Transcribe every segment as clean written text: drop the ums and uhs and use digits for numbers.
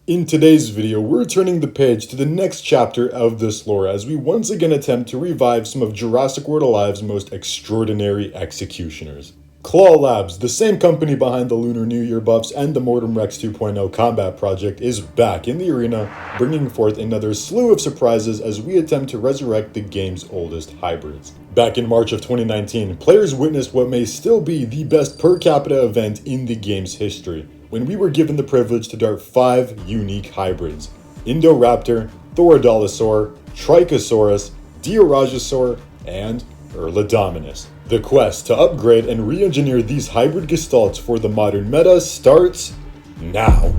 In today's video, we're turning the page to the next chapter of this lore as we once again attempt to revive some of Jurassic World Alive's most extraordinary executioners. Claw Labs, the same company behind the Lunar New Year buffs and the Mortem Rex 2.0 combat project, is back in the arena, bringing forth another slew of surprises as we attempt to resurrect the game's oldest hybrids. Back in March of 2019, players witnessed what may still be the best per capita event in the game's history, when we were given the privilege to dart 5 unique hybrids: Indoraptor, Diorajasaur, Trikosaurus, Diorajasaur, and Erlidominus. The quest to upgrade and re-engineer these hybrid gestalts for the modern meta starts now.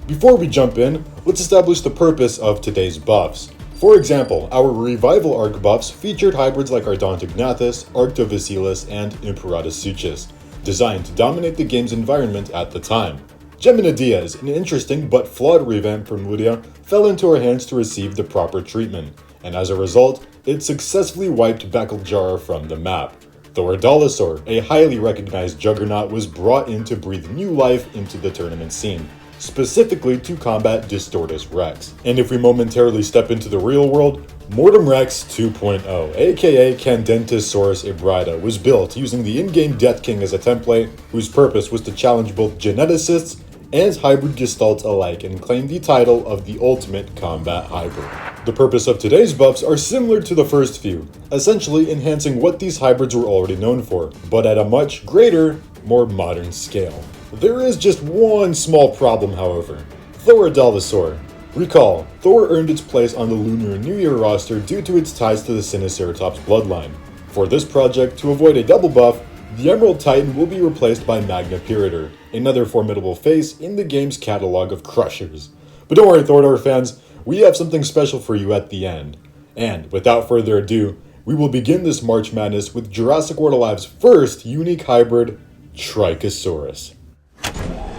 Before we jump in, let's establish the purpose of today's buffs. For example, our Revival Arc buffs featured hybrids like Ardontignathus, Arctovasilis, and Imperatosuchus, designed to dominate the game's environment at the time. Gemina Diaz, an interesting but flawed revamp from Ludia, fell into our hands to receive the proper treatment, and as a result, it successfully wiped Bakeljara from the map. Diorajasaur, a highly recognized juggernaut, was brought in to breathe new life into the tournament scene, specifically to combat Distortus Rex. And if we momentarily step into the real world, Mortem Rex 2.0, aka Candentisaurus Ibrida, was built using the in-game Death King as a template, whose purpose was to challenge both geneticists and hybrid gestalts alike and claim the title of the ultimate combat hybrid. The purpose of today's buffs are similar to the first few, essentially enhancing what these hybrids were already known for, but at a much greater, more modern scale. There is just one small problem, however: Diorajasaur. Recall, Thor earned its place on the Lunar New Year roster due to its ties to the Sinoceratops bloodline. For this project, to avoid a double buff, the Emerald Titan will be replaced by Magnapyritor, another formidable face in the game's catalog of crushers. But don't worry, Thordor fans, we have something special for you at the end. And without further ado, we will begin this March Madness with Jurassic World Alive's first unique hybrid, Trykosaurus.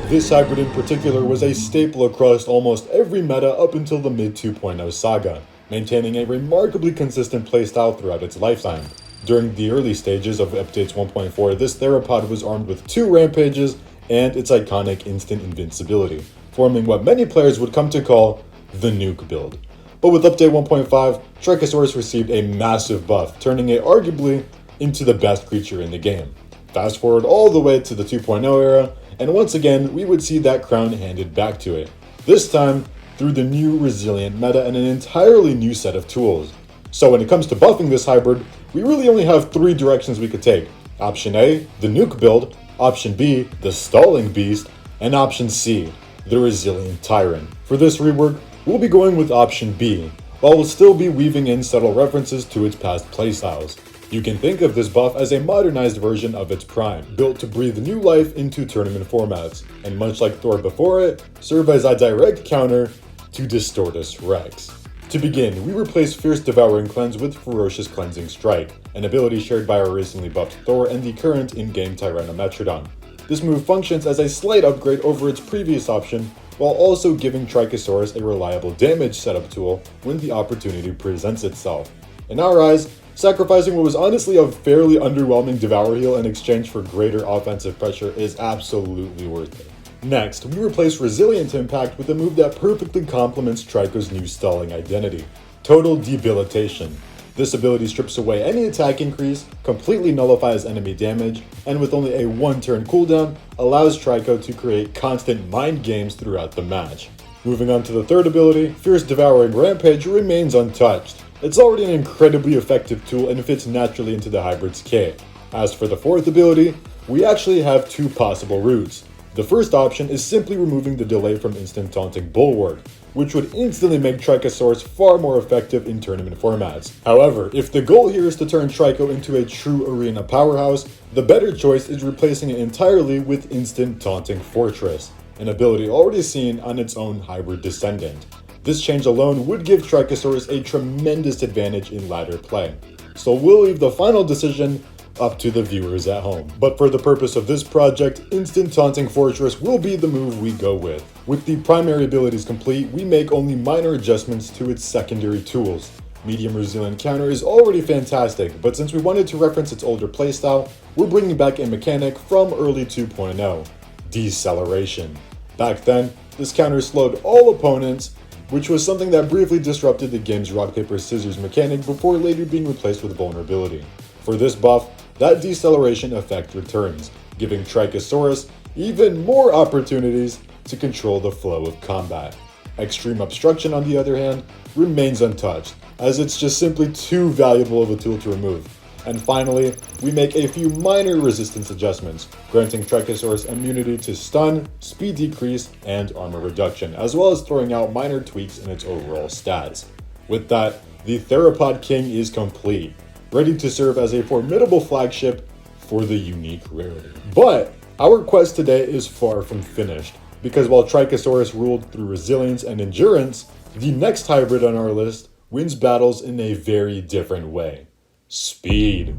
This hybrid in particular was a staple across almost every meta up until the mid 2.0 saga, maintaining a remarkably consistent playstyle throughout its lifetime. During the early stages of updates 1.4, this theropod was armed with 2 rampages and its iconic instant invincibility, forming what many players would come to call the nuke build. But with update 1.5, Trykosaurus received a massive buff, turning it arguably into the best creature in the game. Fast forward all the way to the 2.0 era, and once again, we would see that crown handed back to it. This time, through the new resilient meta and an entirely new set of tools. So when it comes to buffing this hybrid, we really only have 3 directions we could take. Option A, the nuke build, Option B, the stalling beast, and Option C, the resilient tyrant. For this rework, we'll be going with Option B, while we'll still be weaving in subtle references to its past playstyles. You can think of this buff as a modernized version of its prime, built to breathe new life into tournament formats, and much like Thor before it, serve as a direct counter to Distortus Rex. To begin, we replace Fierce Devouring Cleanse with Ferocious Cleansing Strike, an ability shared by our recently buffed Thor and the current in-game Tyrannometrodon. This move functions as a slight upgrade over its previous option, while also giving Trykosaurus a reliable damage setup tool when the opportunity presents itself. In our eyes, sacrificing what was honestly a fairly underwhelming Devour Heal in exchange for greater offensive pressure is absolutely worth it. Next, we replace Resilient Impact with a move that perfectly complements Tryko's new stalling identity: Total Debilitation. This ability strips away any attack increase, completely nullifies enemy damage, and with only a 1-turn cooldown, allows Tryko to create constant mind games throughout the match. Moving on to the third ability, Fierce Devouring Rampage remains untouched. It's already an incredibly effective tool and fits naturally into the hybrid's kit. As for the fourth ability, we actually have 2 possible routes. The first option is simply removing the delay from instant taunting Bulwark, which would instantly make Trykosaurus far more effective in tournament formats. However, if the goal here is to turn Tryko into a true arena powerhouse, the better choice is replacing it entirely with Instant Taunting Fortress, an ability already seen on its own hybrid descendant. This change alone would give Trykosaurus a tremendous advantage in ladder play, so we'll leave the final decision up to the viewers at home. But for the purpose of this project, Instant Taunting Fortress will be the move we go with. With the primary abilities complete, we make only minor adjustments to its secondary tools. Medium Resilient Counter is already fantastic, but since we wanted to reference its older playstyle, we're bringing back a mechanic from early 2.0, Deceleration. Back then, this counter slowed all opponents, which was something that briefly disrupted the game's rock, paper, scissors mechanic before later being replaced with vulnerability. For this buff, that deceleration effect returns, giving Trykosaurus even more opportunities to control the flow of combat. Extreme Obstruction, on the other hand, remains untouched, as it's just simply too valuable of a tool to remove. And finally, we make a few minor resistance adjustments, granting Trykosaurus immunity to stun, speed decrease, and armor reduction, as well as throwing out minor tweaks in its overall stats. With that, the Theropod King is complete, ready to serve as a formidable flagship for the unique rarity. But our quest today is far from finished, because while Trikosaurus ruled through resilience and endurance, the next hybrid on our list wins battles in a very different way: speed.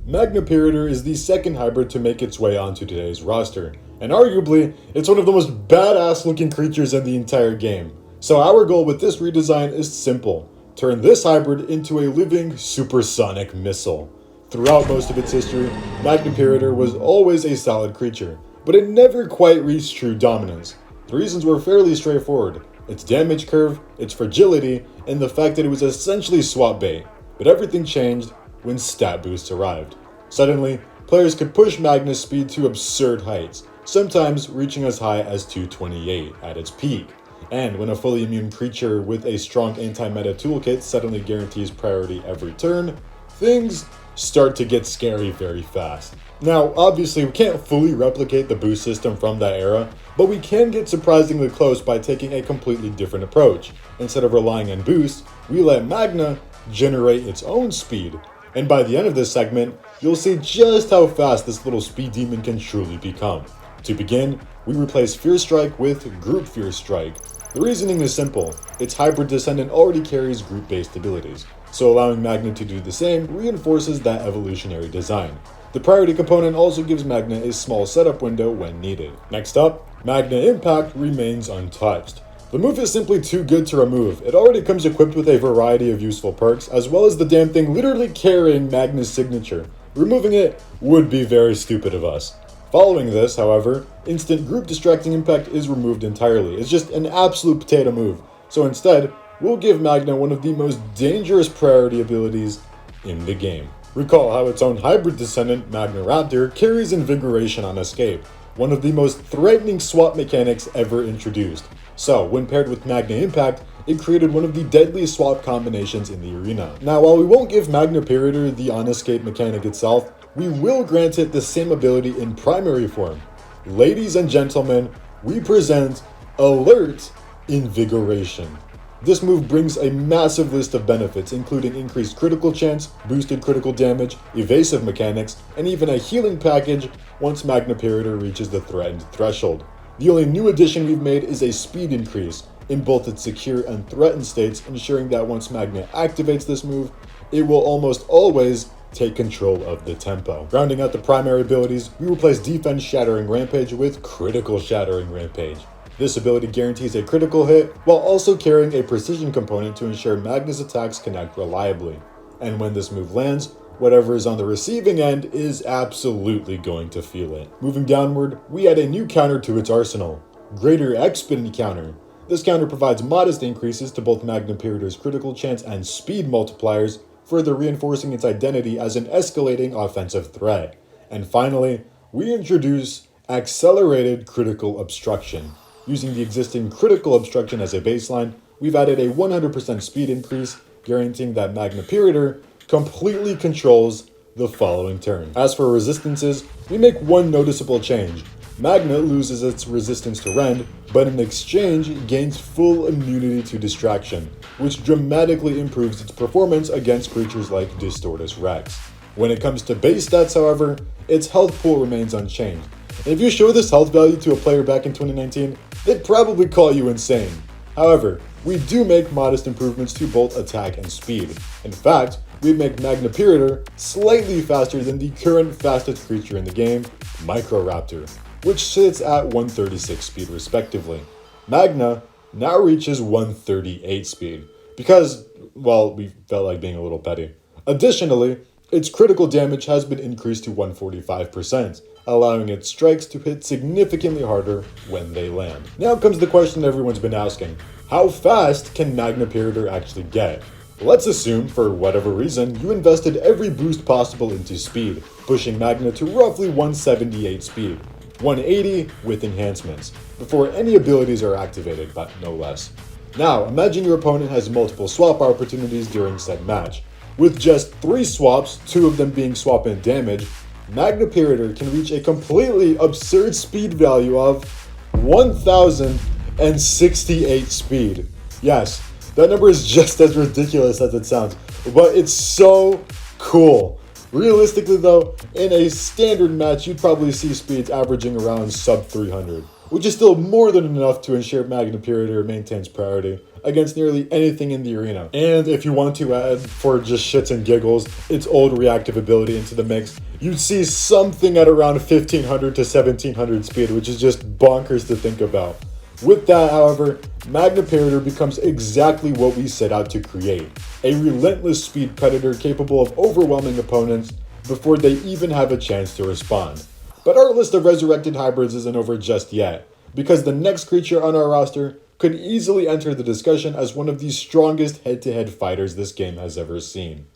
Magnapyritor is the second hybrid to make its way onto today's roster, and arguably, it's one of the most badass looking creatures in the entire game. So our goal with this redesign is simple: turn this hybrid into a living supersonic missile. Throughout most of its history, Magnapyritor was always a solid creature, but it never quite reached true dominance. The reasons were fairly straightforward: its damage curve, its fragility, and the fact that it was essentially swap bait. But everything changed when stat boosts arrived. Suddenly, players could push Magna's speed to absurd heights, sometimes reaching as high as 228 at its peak. And when a fully immune creature with a strong anti-meta toolkit suddenly guarantees priority every turn, things start to get scary very fast. Now, obviously, we can't fully replicate the boost system from that era, but we can get surprisingly close by taking a completely different approach. Instead of relying on boost, we let Magna generate its own speed. And by the end of this segment, you'll see just how fast this little speed demon can truly become. To begin, we replace Fear Strike with Group Fear Strike. The reasoning is simple: its hybrid descendant already carries group-based abilities, so allowing Magna to do the same reinforces that evolutionary design. The priority component also gives Magna a small setup window when needed. Next up, Magna Impact remains untouched. The move is simply too good to remove. It already comes equipped with a variety of useful perks, as well as the damn thing literally carrying Magna's signature. Removing it would be very stupid of us. Following this, however, Instant Group Distracting Impact is removed entirely. It's just an absolute potato move. So instead, we'll give Magna one of the most dangerous priority abilities in the game. Recall how its own hybrid descendant, Magnaraptor, carries Invigoration on escape, one of the most threatening swap mechanics ever introduced. So, when paired with Magna Impact, it created one of the deadliest swap combinations in the arena. Now, while we won't give Magnapyritor the on-escape mechanic itself, we will grant it the same ability in primary form. Ladies and gentlemen, we present Alert Invigoration. This move brings a massive list of benefits, including increased critical chance, boosted critical damage, evasive mechanics, and even a healing package once Magnapyritor reaches the threatened threshold. The only new addition we've made is a speed increase in both its secure and threatened states, ensuring that once Magna activates this move, it will almost always take control of the tempo. Rounding out the primary abilities, we replace Defense Shattering Rampage with Critical Shattering Rampage. This ability guarantees a critical hit, while also carrying a precision component to ensure Magna's attacks connect reliably. And when this move lands, whatever is on the receiving end is absolutely going to feel it. Moving downward, we add a new counter to its arsenal: Greater Expedient Counter. This counter provides modest increases to both Magnapyritor's critical chance and speed multipliers, further reinforcing its identity as an escalating offensive threat. And finally, we introduce Accelerated Critical Obstruction. Using the existing Critical Obstruction as a baseline, we've added a 100% speed increase, guaranteeing that Magnapyritor completely controls the following turn. As for resistances, we make one noticeable change. Magna loses its resistance to rend, but in exchange gains full immunity to distraction, which dramatically improves its performance against creatures like Distortus Rex. When it comes to base stats, however, its health pool remains unchanged. And if you show this health value to a player back in 2019, they'd probably call you insane. However, we do make modest improvements to both attack and speed. In fact, we make Magnapyritor slightly faster than the current fastest creature in the game, Microraptor, which sits at 136 speed respectively. Magna now reaches 138 speed, because, well, we felt like being a little petty. Additionally, Its critical damage has been increased to 145%, allowing its strikes to hit significantly harder when they land. Now comes the question everyone's been asking: how fast can Magnapyritor actually get? Let's assume, for whatever reason, you invested every boost possible into speed, pushing Magna to roughly 178 speed, 180 with enhancements, before any abilities are activated, but no less. Now, imagine your opponent has multiple swap opportunities during said match. With just 3 swaps, 2 of them being swap in damage, Magnapyritor can reach a completely absurd speed value of 1068 speed. Yes, that number is just as ridiculous as it sounds, but it's so cool. Realistically though, in a standard match, you'd probably see speeds averaging around sub 300, which is still more than enough to ensure Magnapyritor maintains priority against nearly anything in the arena. And if you want to add, for just shits and giggles, its old reactive ability into the mix, you'd see something at around 1500 to 1700 speed, which is just bonkers to think about. With that, however, Magnapyritor becomes exactly what we set out to create: a relentless speed predator capable of overwhelming opponents before they even have a chance to respond. But our list of resurrected hybrids isn't over just yet, because the next creature on our roster could easily enter the discussion as one of the strongest head-to-head fighters this game has ever seen: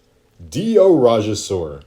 Diorajasaur.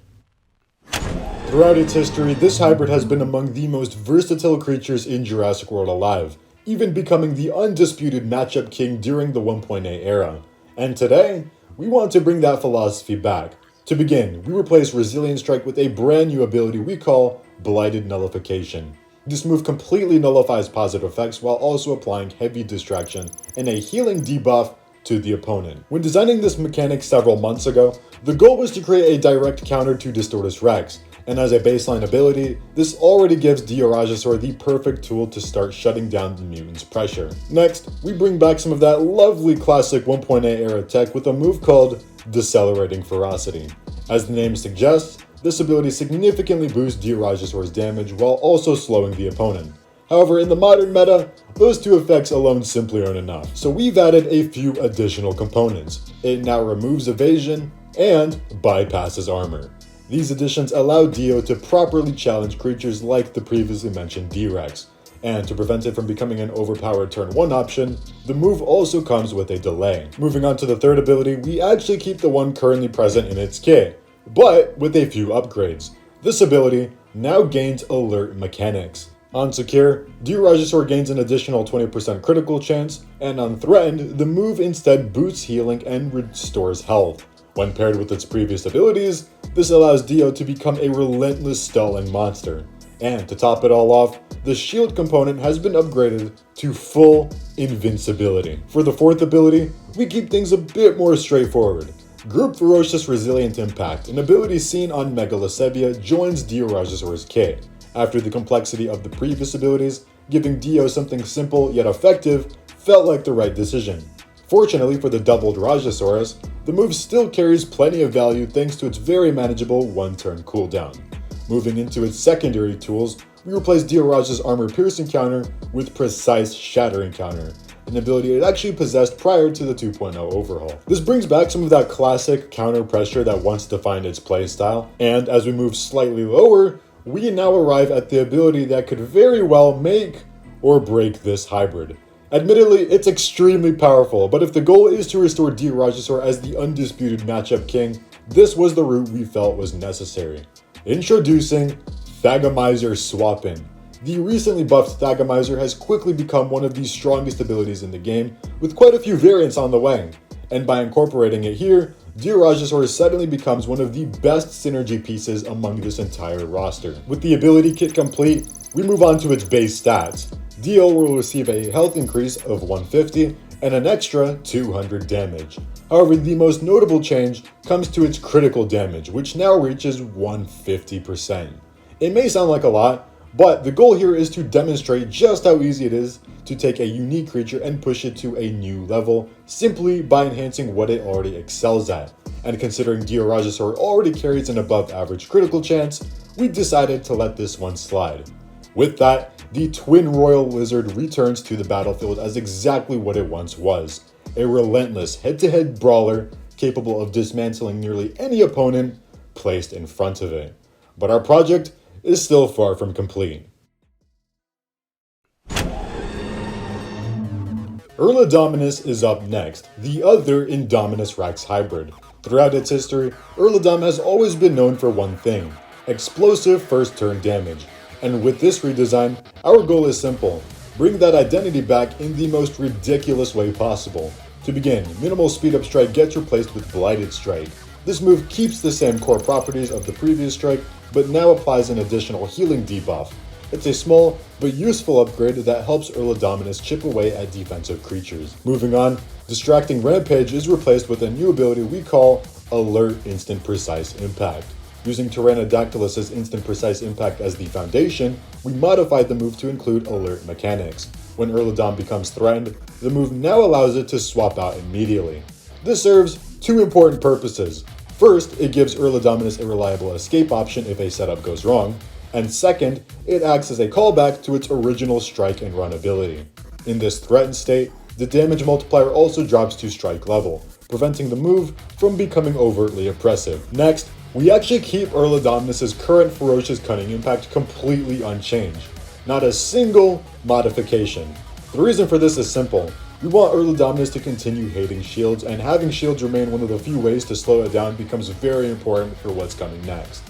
Throughout its history, this hybrid has been among the most versatile creatures in Jurassic World Alive, even becoming the undisputed matchup king during the 1.8 era. And today, we want to bring that philosophy back. To begin, we replace Resilient Strike with a brand new ability we call Blighted Nullification. This move completely nullifies positive effects while also applying heavy distraction and a healing debuff to the opponent. When designing this mechanic several months ago, the goal was to create a direct counter to Distortus Rex, and as a baseline ability, this already gives Diorajasaur the perfect tool to start shutting down the mutant's pressure. Next, we bring back some of that lovely classic 1.8 era tech with a move called Decelerating Ferocity. As the name suggests, this ability significantly boosts Diorajasaur's damage while also slowing the opponent. However, in the modern meta, those two effects alone simply aren't enough, so we've added a few additional components. It now removes evasion and bypasses armor. These additions allow Dio to properly challenge creatures like the previously mentioned D-Rex, and to prevent it from becoming an overpowered turn 1 option, the move also comes with a delay. Moving on to the third ability, we actually keep the one currently present in its kit, but with a few upgrades. This ability now gains alert mechanics. On secure, Diorajasaur gains an additional 20% critical chance, and on threatened, the move instead boosts healing and restores health. When paired with its previous abilities, this allows Dio to become a relentless stalling monster. And to top it all off, the shield component has been upgraded to full invincibility. For the fourth ability, we keep things a bit more straightforward. Group Ferocious Resilient Impact, an ability seen on Megalocebia, joins Diorajasaur's kit, after the complexity of the previous abilities, giving Dio something simple yet effective felt like the right decision. Fortunately for the doubled Rajasaurus, the move still carries plenty of value thanks to its very manageable one-turn cooldown. Moving into its secondary tools, we replace Dioraja's armor piercing counter with precise shattering counter, an ability it actually possessed prior to the 2.0 overhaul. This brings back some of that classic counter pressure that once defined its playstyle, and as we move slightly lower, we now arrive at the ability that could very well make or break this hybrid. Admittedly, it's extremely powerful, but if the goal is to restore Diorajasaur as the undisputed matchup king, this was the route we felt was necessary. Introducing Thagomizer Swap-In. The recently buffed Thagomizer has quickly become one of the strongest abilities in the game, with quite a few variants on the way, and by incorporating it here, Diorajasaur suddenly becomes one of the best synergy pieces among this entire roster. With the ability kit complete, we move on to its base stats. Dio will receive a health increase of 150 and an extra 200 damage. However, the most notable change comes to its critical damage, which now reaches 150%. It may sound like a lot, but the goal here is to demonstrate just how easy it is to take a unique creature and push it to a new level simply by enhancing what it already excels at. And considering Diorajasaur already carries an above average critical chance, we decided to let this one slide. With that, the Twin Royal Lizard returns to the battlefield as exactly what it once was: a relentless head-to-head brawler capable of dismantling nearly any opponent placed in front of it. But our project is still far from complete. Erlidominus is up next, the other Indominus Rex hybrid. Throughout its history, Erlidom has always been known for one thing: explosive first turn damage. And with this redesign, our goal is simple: bring that identity back in the most ridiculous way possible. To begin, Minimal Speed Up Strike gets replaced with Blighted Strike. This move keeps the same core properties of the previous strike, but now applies an additional healing debuff. It's a small but useful upgrade that helps Erlidominus chip away at defensive creatures. Moving on, Distracting Rampage is replaced with a new ability we call Alert Instant Precise Impact. Using Tyrannodactylus' Instant Precise Impact as the foundation, we modified the move to include alert mechanics. When Erlidom becomes threatened, the move now allows it to swap out immediately. This serves two important purposes. First, it gives Erlidominus a reliable escape option if a setup goes wrong, and second, it acts as a callback to its original strike and run ability. In this threatened state, the damage multiplier also drops to strike level, preventing the move from becoming overtly oppressive. Next, we actually keep Erlidominus' current Ferocious Cunning impact completely unchanged. Not a single modification. The reason for this is simple. We want Erlidominus to continue hating shields, and having shields remain one of the few ways to slow it down becomes very important for what's coming next.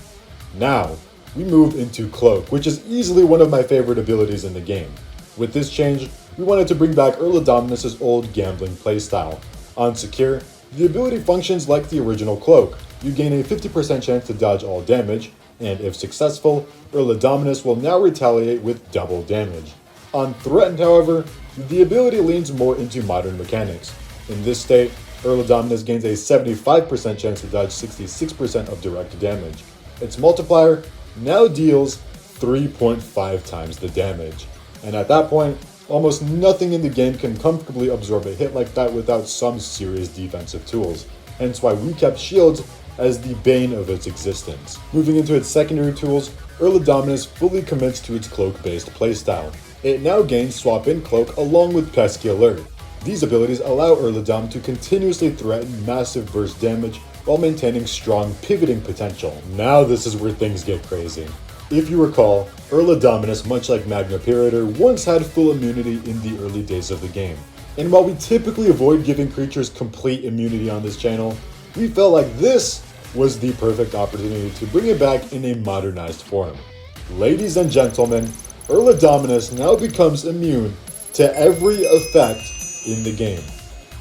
Now, we move into Cloak, which is easily one of my favorite abilities in the game. With this change, we wanted to bring back Erlidominus' old gambling playstyle. On Secure, the ability functions like the original Cloak. You gain a 50% chance to dodge all damage, and if successful, Erlidominus will now retaliate with double damage. On Threatened, however, the ability leans more into modern mechanics. In this state, Erlidominus gains a 75% chance to dodge 66% of direct damage. Its multiplier now deals 3.5 times the damage. And at that point, almost nothing in the game can comfortably absorb a hit like that without some serious defensive tools. Hence why we kept shields as the bane of its existence. Moving into its secondary tools, Erlidominus fully commits to its cloak-based playstyle. It now gains Swap In Cloak along with Pesky Alert. These abilities allow Erlidom to continuously threaten massive burst damage while maintaining strong pivoting potential. Now this is where things get crazy. If you recall, Erlidominus, much like Magnapyritor, once had full immunity in the early days of the game. And while we typically avoid giving creatures complete immunity on this channel, we felt like this was the perfect opportunity to bring it back in a modernized form. Ladies and gentlemen, Erlidominus now becomes immune to every effect in the game.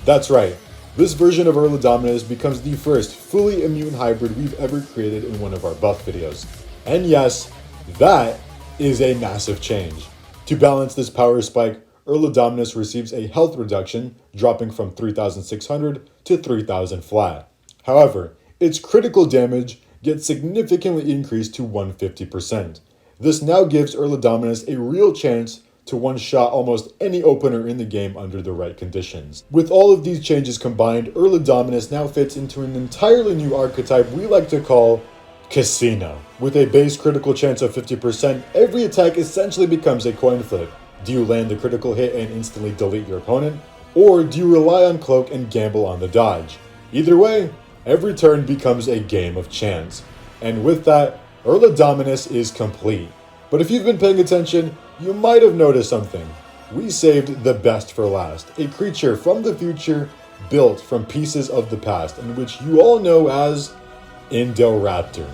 That's right, this version of Erlidominus becomes the first fully immune hybrid we've ever created in one of our buff videos. And yes, that is a massive change. To balance this power spike, Erlidominus receives a health reduction, dropping from 3,600 to 3,000 flat. However, its critical damage gets significantly increased to 150%. This now gives Erlidominus a real chance to one-shot almost any opener in the game under the right conditions. With all of these changes combined, Erlidominus now fits into an entirely new archetype we like to call Casino. With a base critical chance of 50%, every attack essentially becomes a coin flip. Do you land the critical hit and instantly delete your opponent? Or do you rely on Cloak and gamble on the dodge? Either way, every turn becomes a game of chance. And with that, Erlidominus is complete. But if you've been paying attention, you might have noticed something. We saved the best for last, a creature from the future built from pieces of the past, and which you all know as Indoraptor.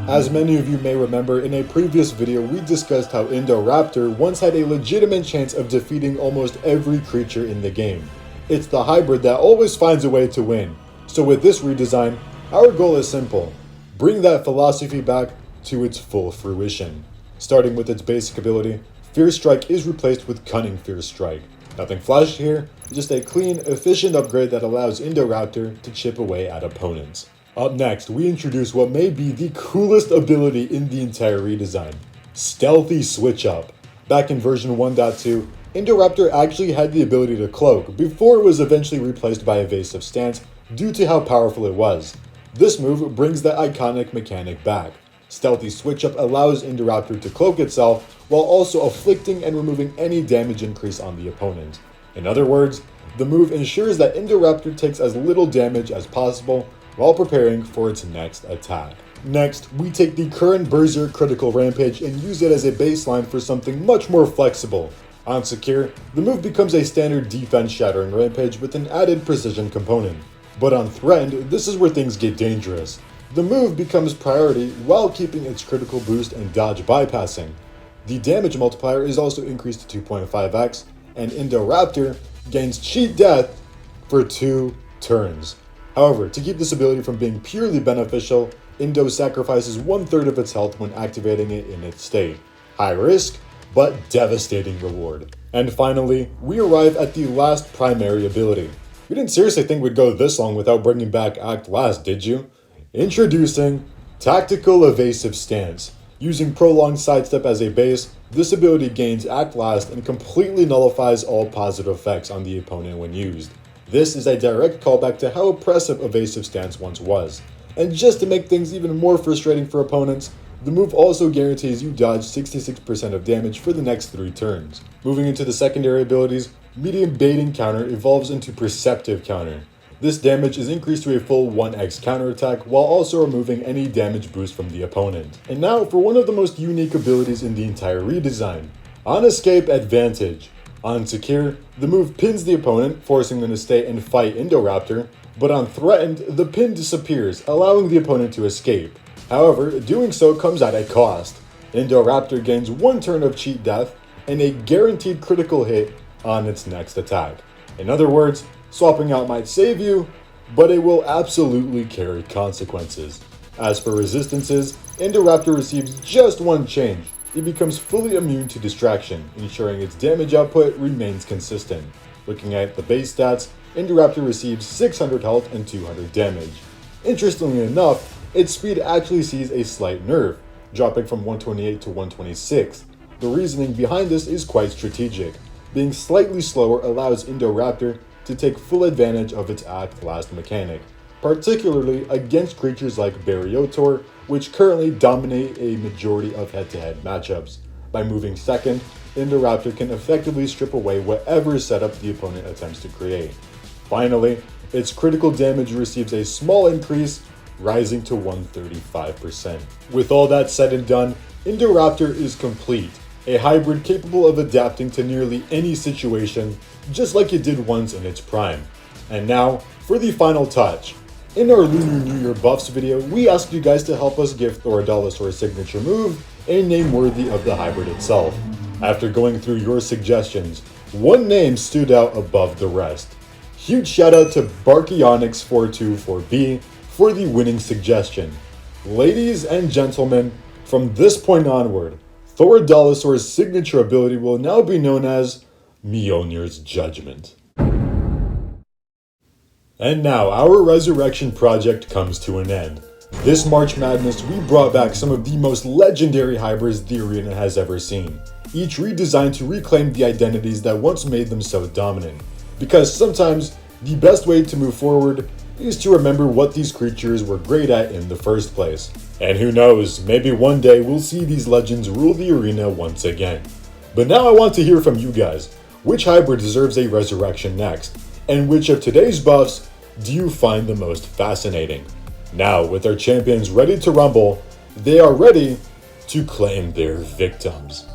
As many of you may remember, in a previous video we discussed how Indoraptor once had a legitimate chance of defeating almost every creature in the game. It's the hybrid that always finds a way to win. So with this redesign, our goal is simple: bring that philosophy back to its full fruition. Starting with its basic ability, Fierce Strike is replaced with Cunning Fierce Strike. Nothing flashy here, just a clean, efficient upgrade that allows Indoraptor to chip away at opponents. Up next, we introduce what may be the coolest ability in the entire redesign: Stealthy Switch Up. Back in version 1.2, Indoraptor actually had the ability to cloak before it was eventually replaced by Evasive Stance due to how powerful it was. This move brings that iconic mechanic back. Stealthy Switch Up allows Indoraptor to cloak itself while also afflicting and removing any damage increase on the opponent. In other words, the move ensures that Indoraptor takes as little damage as possible while preparing for its next attack. Next, we take the current Berserk Critical Rampage and use it as a baseline for something much more flexible. On Secure, the move becomes a standard defense shattering rampage with an added precision component. But on Threatened, this is where things get dangerous. The move becomes priority while keeping its critical boost and dodge bypassing. The damage multiplier is also increased to 2.5x, and Indoraptor gains cheat death for 2 turns. However, to keep this ability from being purely beneficial, Indo sacrifices 1/3 of its health when activating it in its state. High risk, but devastating reward. And finally, we arrive at the last primary ability. We didn't seriously think we'd go this long without bringing back Act Last, did you? Introducing Tactical Evasive Stance. Using Prolonged Sidestep as a base, this ability gains Act Last and completely nullifies all positive effects on the opponent when used. This is a direct callback to how oppressive Evasive Stance once was. And just to make things even more frustrating for opponents, the move also guarantees you dodge 66% of damage for the next 3 turns. Moving into the secondary abilities, Medium Baiting Counter evolves into Perceptive Counter. This damage is increased to a full 1x counterattack while also removing any damage boost from the opponent. And now for one of the most unique abilities in the entire redesign, On Escape Advantage. On Secure, the move pins the opponent, forcing them to stay and fight Indoraptor, but on Threatened, the pin disappears, allowing the opponent to escape. However, doing so comes at a cost. Indoraptor gains 1 turn of cheat death and a guaranteed critical hit on its next attack. In other words, swapping out might save you, but it will absolutely carry consequences. As for resistances, Indoraptor receives just 1 change. It becomes fully immune to distraction, ensuring its damage output remains consistent. Looking at the base stats, Indoraptor receives 600 health and 200 damage. Interestingly enough, its speed actually sees a slight nerf, dropping from 128 to 126. The reasoning behind this is quite strategic. Being slightly slower allows Indoraptor to take full advantage of its Act Last mechanic, particularly against creatures like Bariotor, which currently dominate a majority of head-to-head matchups. By moving second, Indoraptor can effectively strip away whatever setup the opponent attempts to create. Finally, its critical damage receives a small increase, rising to 135%. With all that said and done, Indoraptor is complete, a hybrid capable of adapting to nearly any situation, just like it did once in its prime. And now, for the final touch. In our Lunar New Year buffs video, we asked you guys to help us give Diorajasaur's signature move a name worthy of the hybrid itself. After going through your suggestions, one name stood out above the rest. Huge shout out to Barkyonyx424B for the winning suggestion. Ladies and gentlemen, from this point onward, Diorajasaur's signature ability will now be known as Mjolnir's Judgment. And now, our resurrection project comes to an end. This March Madness, we brought back some of the most legendary hybrids the arena has ever seen, each redesigned to reclaim the identities that once made them so dominant. Because sometimes, the best way to move forward is to remember what these creatures were great at in the first place. And who knows, maybe one day we'll see these legends rule the arena once again. But now I want to hear from you guys. Which hybrid deserves a resurrection next? And which of today's buffs do you find the most fascinating? Now, with our champions ready to rumble, they are ready to claim their victims.